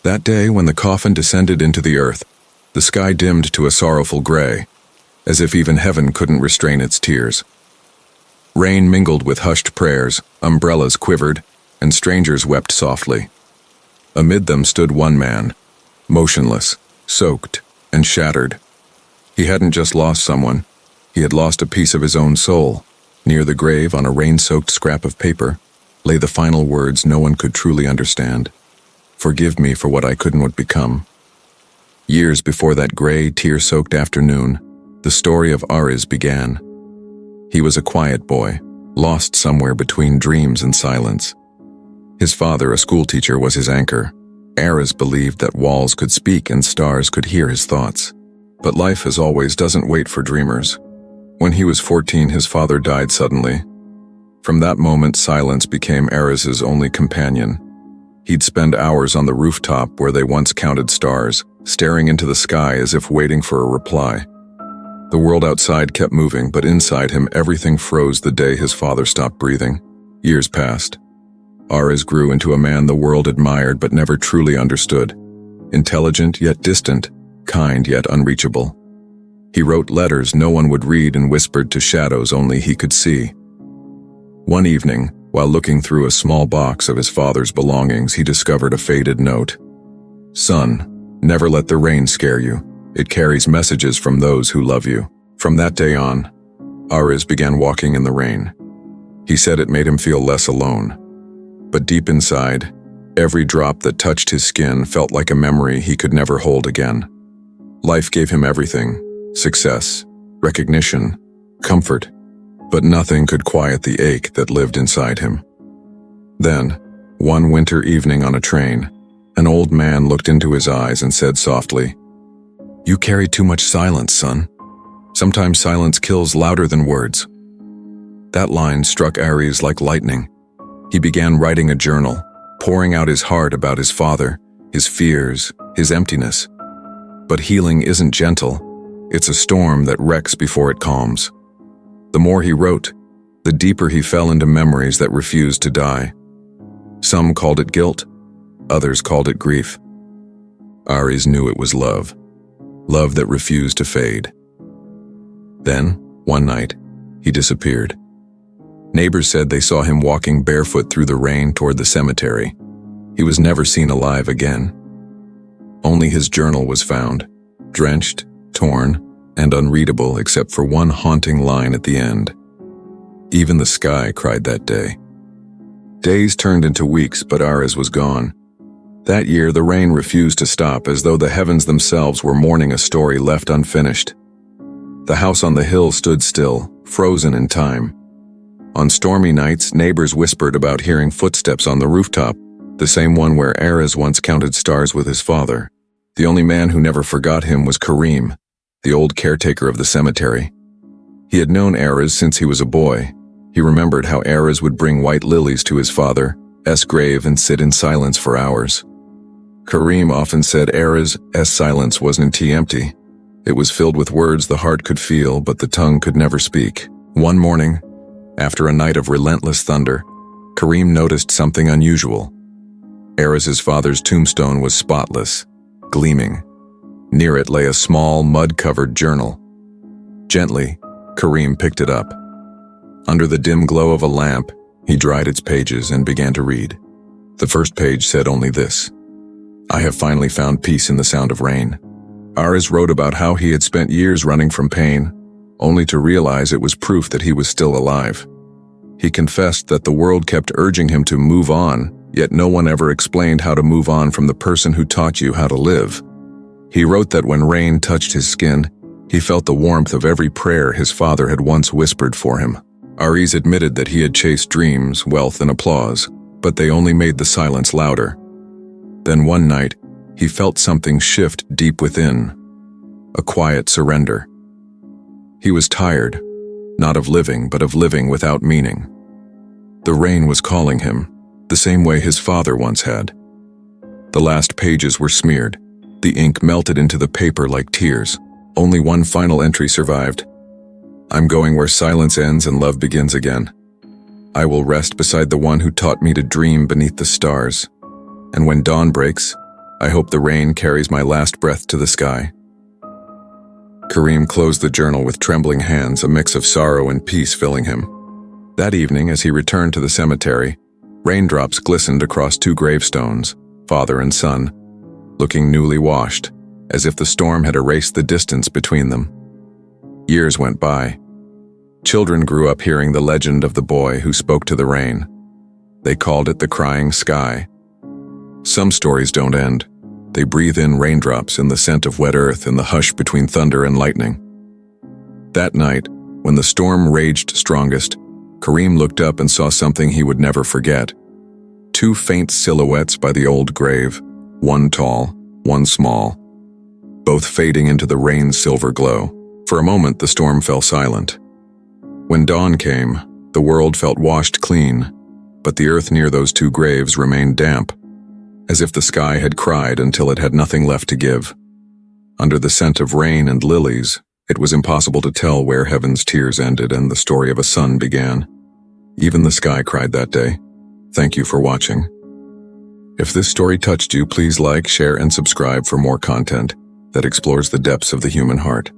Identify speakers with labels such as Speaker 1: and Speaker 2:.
Speaker 1: That day, when the coffin descended into the earth, the sky dimmed to a sorrowful gray, as if even heaven couldn't restrain its tears. Rain mingled with hushed prayers, umbrellas quivered, and strangers wept softly. Amid them stood one man, motionless, soaked, and shattered. He hadn't just lost someone, he had lost a piece of his own soul. Near the grave, on a rain-soaked scrap of paper, lay the final words no one could truly understand. Forgive me for what I couldn't become. Years before that gray, tear-soaked afternoon, the story of Ares began. He was a quiet boy, lost somewhere between dreams and silence. His father, a schoolteacher, was his anchor. Ares believed that walls could speak and stars could hear his thoughts. But life, as always, doesn't wait for dreamers. When he was 14, his father died suddenly. From that moment, silence became Ares's only companion. He'd spend hours on the rooftop where they once counted stars, staring into the sky as if waiting for a reply. The world outside kept moving, but inside him everything froze the day his father stopped breathing. Years passed. Ares grew into a man the world admired but never truly understood. Intelligent yet distant, kind yet unreachable. He wrote letters no one would read and whispered to shadows only he could see. One evening, while looking through a small box of his father's belongings, he discovered a faded note. Son, never let the rain scare you. It carries messages from those who love you. From that day on, Ares began walking in the rain. He said it made him feel less alone. But deep inside, every drop that touched his skin felt like a memory he could never hold again. Life gave him everything: success, recognition, comfort, but nothing could quiet the ache that lived inside him. Then, one winter evening on a train, an old man looked into his eyes and said softly, "You carry too much silence, son. Sometimes silence kills louder than words." That line struck Ares like lightning. He began writing a journal, pouring out his heart about his father, his fears, his emptiness. But healing isn't gentle. It's a storm that wrecks before it calms. The more he wrote, the deeper he fell into memories that refused to die. Some called it guilt, others called it grief. Ares knew it was love. Love that refused to fade. Then, one night, he disappeared. Neighbors said they saw him walking barefoot through the rain toward the cemetery. He was never seen alive again. Only his journal was found, drenched, torn, and unreadable except for one haunting line at the end. Even the sky cried that day. Days turned into weeks, but Ares was gone. That year, the rain refused to stop, as though the heavens themselves were mourning a story left unfinished. The house on the hill stood still, frozen in time. On stormy nights, neighbors whispered about hearing footsteps on the rooftop, the same one where Ares once counted stars with his father. The only man who never forgot him was Karim, the old caretaker of the cemetery. He had known Ares since he was a boy. He remembered how Ares would bring white lilies to his father's grave and sit in silence for hours. Karim often said Ares' silence wasn't empty. It was filled with words the heart could feel, but the tongue could never speak. One morning, after a night of relentless thunder, Karim noticed something unusual. Ares' father's tombstone was spotless, gleaming. Near it lay a small, mud-covered journal. Gently, Karim picked it up. Under the dim glow of a lamp, he dried its pages and began to read. The first page said only this: "I have finally found peace in the sound of rain." Ares wrote about how he had spent years running from pain, only to realize it was proof that he was still alive. He confessed that the world kept urging him to move on, yet no one ever explained how to move on from the person who taught you how to live. He wrote that when rain touched his skin, he felt the warmth of every prayer his father had once whispered for him. Ares admitted that he had chased dreams, wealth, and applause, but they only made the silence louder. Then one night, he felt something shift deep within, a quiet surrender. He was tired, not of living, but of living without meaning. The rain was calling him, the same way his father once had. The last pages were smeared. The ink melted into the paper like tears. Only one final entry survived. "I'm going where silence ends and love begins again. I will rest beside the one who taught me to dream beneath the stars. And when dawn breaks, I hope the rain carries my last breath to the sky. Kareem closed the journal with trembling hands, a mix of sorrow and peace filling him. That evening, as he returned to the cemetery, raindrops glistened across two gravestones, father and son, looking newly washed, as if the storm had erased the distance between them. Years went by. Children grew up hearing the legend of the boy who spoke to the rain. They called it the crying sky. Some stories don't end. They breathe in raindrops and the scent of wet earth in the hush between thunder and lightning. That night, when the storm raged strongest, Kareem looked up and saw something he would never forget. Two faint silhouettes by the old grave, one tall, one small, both fading into the rain's silver glow. For a moment, the storm fell silent. When dawn came, the world felt washed clean, but the earth near those two graves remained damp, as if the sky had cried until it had nothing left to give. Under the scent of rain and lilies, it was impossible to tell where heaven's tears ended and the story of a son began. Even the sky cried that day. Thank you for watching. If this story touched you, please like, share, and subscribe for more content that explores the depths of the human heart.